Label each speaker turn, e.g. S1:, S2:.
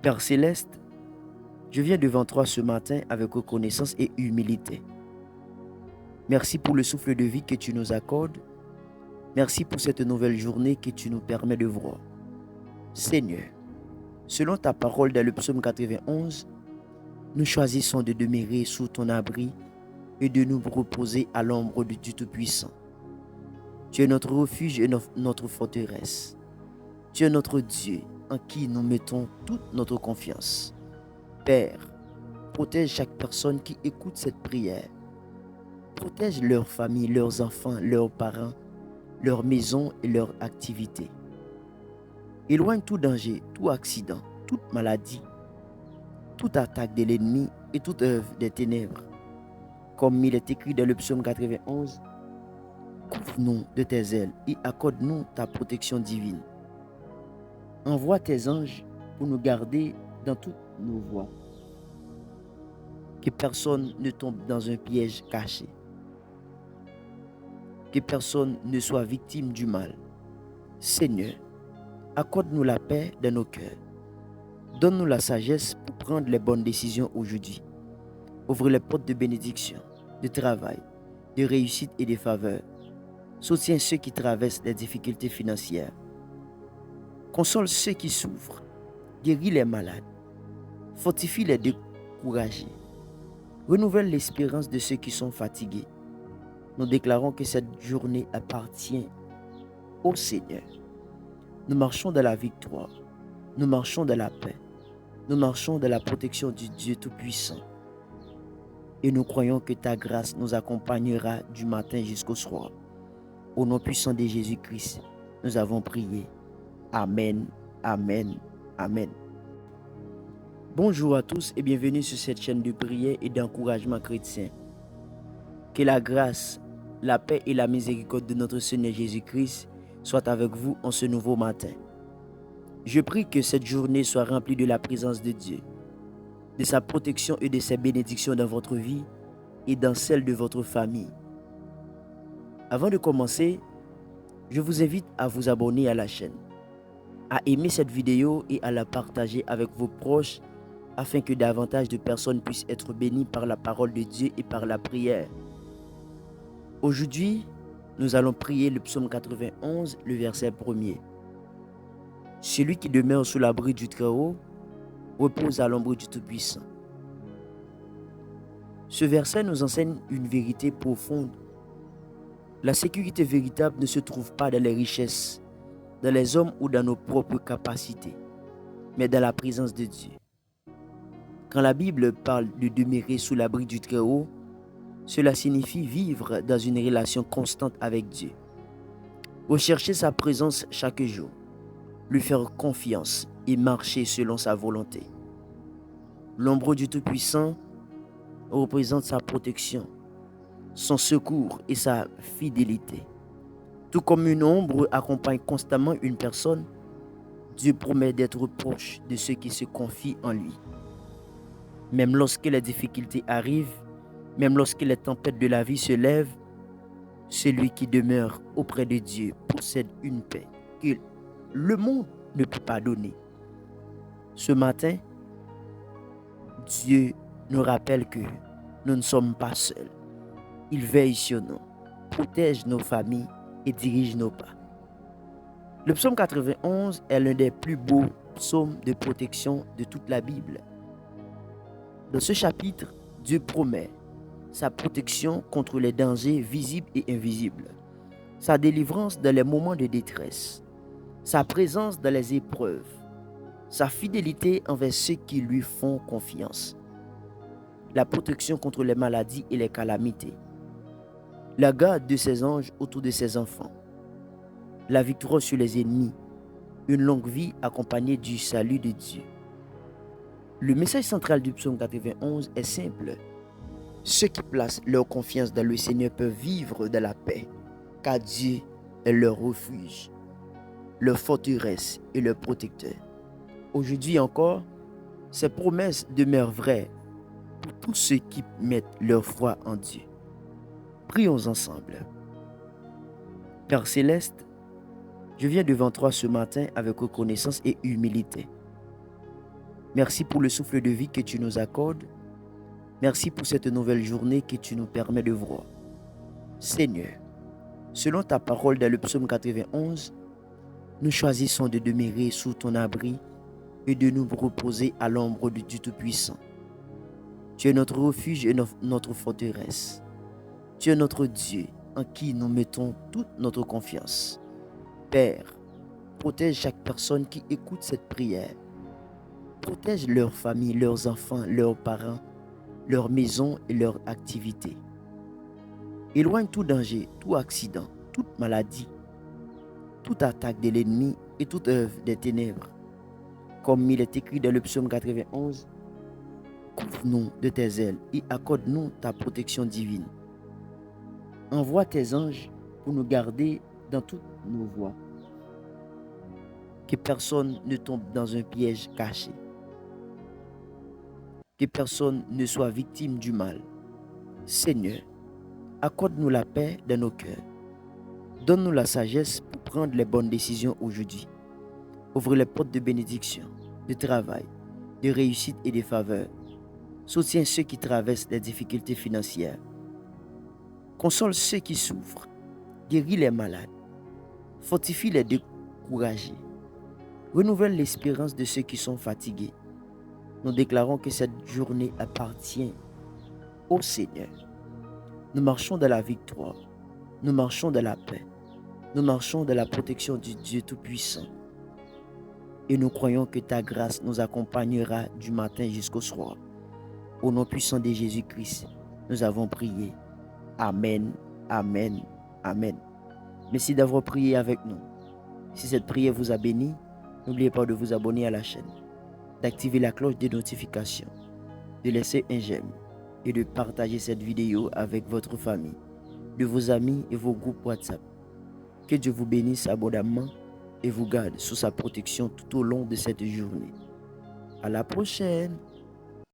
S1: Père céleste, je viens devant toi ce matin avec reconnaissance et humilité. Merci pour le souffle de vie que tu nous accordes. Merci pour cette nouvelle journée que tu nous permets de voir. Seigneur, selon ta parole dans le psaume 91, nous choisissons de demeurer sous ton abri et de nous reposer à l'ombre du Tout-Puissant. Tu es notre refuge et notre forteresse. Tu es notre Dieu en qui nous mettons toute notre confiance. Père, protège chaque personne qui écoute cette prière. Protège leur famille, leurs enfants, leurs parents, leur maison et leurs activités. Éloigne tout danger, tout accident, toute maladie, toute attaque de l'ennemi et toute œuvre des ténèbres. Comme il est écrit dans le psaume 91, couvre-nous de tes ailes et accorde-nous ta protection divine. Envoie tes anges pour nous garder dans toutes nos voies. Que personne ne tombe dans un piège caché. Que personne ne soit victime du mal. Seigneur, accorde-nous la paix dans nos cœurs. Donne-nous la sagesse pour prendre les bonnes décisions aujourd'hui. Ouvre les portes de bénédiction, de travail, de réussite et de faveur. Soutiens ceux qui traversent des difficultés financières. Console ceux qui souffrent. Guéris les malades. Fortifie les découragés. Renouvelle l'espérance de ceux qui sont fatigués. Nous déclarons que cette journée appartient au Seigneur. Nous marchons dans la victoire. Nous marchons dans la paix. Nous marchons dans la protection du Dieu Tout-Puissant. Et nous croyons que ta grâce nous accompagnera du matin jusqu'au soir. Au nom puissant de Jésus-Christ, nous avons prié. Amen, amen, amen. Bonjour à tous et bienvenue sur cette chaîne de prière et d'encouragement chrétien. Que la grâce, la paix et la miséricorde de notre Seigneur Jésus-Christ soient avec vous en ce nouveau matin. Je prie que cette journée soit remplie de la présence de Dieu, de sa protection et de ses bénédictions dans votre vie et dans celle de votre famille. Avant de commencer, je vous invite à vous abonner à la chaîne, à aimer cette vidéo et à la partager avec vos proches afin que davantage de personnes puissent être bénies par la parole de Dieu et par la prière. Aujourd'hui, nous allons prier le psaume 91, le verset 1er. Celui qui demeure sous l'abri du Très-Haut repose à l'ombre du Tout-Puissant. Ce verset nous enseigne une vérité profonde. La sécurité véritable ne se trouve pas dans les richesses, dans les hommes ou dans nos propres capacités, mais dans la présence de Dieu. Quand la Bible parle de demeurer sous l'abri du Très-Haut, cela signifie vivre dans une relation constante avec Dieu. Rechercher sa présence chaque jour, lui faire confiance et marcher selon sa volonté. L'ombre du Tout-Puissant représente sa protection, son secours et sa fidélité. Tout comme une ombre accompagne constamment une personne, Dieu promet d'être proche de ceux qui se confient en lui. Même lorsque les difficultés arrivent, même lorsque les tempêtes de la vie se lèvent, celui qui demeure auprès de Dieu possède une paix que le monde ne peut pas donner. Ce matin, Dieu nous rappelle que nous ne sommes pas seuls. Il veille sur nous, protège nos familles et dirige nos pas. Le psaume 91 est l'un des plus beaux psaumes de protection de toute la Bible. Dans ce chapitre, Dieu promet sa protection contre les dangers visibles et invisibles, sa délivrance dans les moments de détresse, sa présence dans les épreuves, sa fidélité envers ceux qui lui font confiance, la protection contre les maladies et les calamités, la garde de ses anges autour de ses enfants, la victoire sur les ennemis, une longue vie accompagnée du salut de Dieu. Le message central du psaume 91 est simple. Ceux qui placent leur confiance dans le Seigneur peuvent vivre dans la paix, car Dieu est leur refuge, leur forteresse et leur protecteur. Aujourd'hui encore, ces promesses demeurent vraies pour tous ceux qui mettent leur foi en Dieu. Prions ensemble. Père céleste, je viens devant toi ce matin avec reconnaissance et humilité. Merci pour le souffle de vie que tu nous accordes. Merci pour cette nouvelle journée que tu nous permets de voir. Seigneur, selon ta parole dans le psaume 91, nous choisissons de demeurer sous ton abri et de nous reposer à l'ombre du Tout-Puissant. Tu es notre refuge et notre forteresse. Tu es notre Dieu en qui nous mettons toute notre confiance. Père, protège chaque personne qui écoute cette prière. Protège leur famille, leurs enfants, leurs parents, leur maison et leurs activités. Éloigne tout danger, tout accident, toute maladie, toute attaque de l'ennemi et toute œuvre des ténèbres. Comme il est écrit dans le psaume 91, couvre-nous de tes ailes et accorde-nous ta protection divine. Envoie tes anges pour nous garder dans toutes nos voies. Que personne ne tombe dans un piège caché. Que personne ne soit victime du mal. Seigneur, accorde-nous la paix dans nos cœurs. Donne-nous la sagesse pour prendre les bonnes décisions aujourd'hui. Ouvre les portes de bénédiction, de travail, de réussite et de faveur. Soutiens ceux qui traversent des difficultés financières. Console ceux qui souffrent. Guéris les malades. Fortifie les découragés. Renouvelle l'espérance de ceux qui sont fatigués. Nous déclarons que cette journée appartient au Seigneur. Nous marchons dans la victoire. Nous marchons dans la paix. Nous marchons dans la protection du Dieu Tout-Puissant. Et nous croyons que ta grâce nous accompagnera du matin jusqu'au soir. Au nom puissant de Jésus-Christ, nous avons prié. Amen, amen, amen. Merci d'avoir prié avec nous. Si cette prière vous a béni, n'oubliez pas de vous abonner à la chaîne, d'activer la cloche de notification, de laisser un j'aime et de partager cette vidéo avec votre famille, de vos amis et vos groupes WhatsApp. Que Dieu vous bénisse abondamment et vous garde sous sa protection tout au long de cette journée. À la prochaine!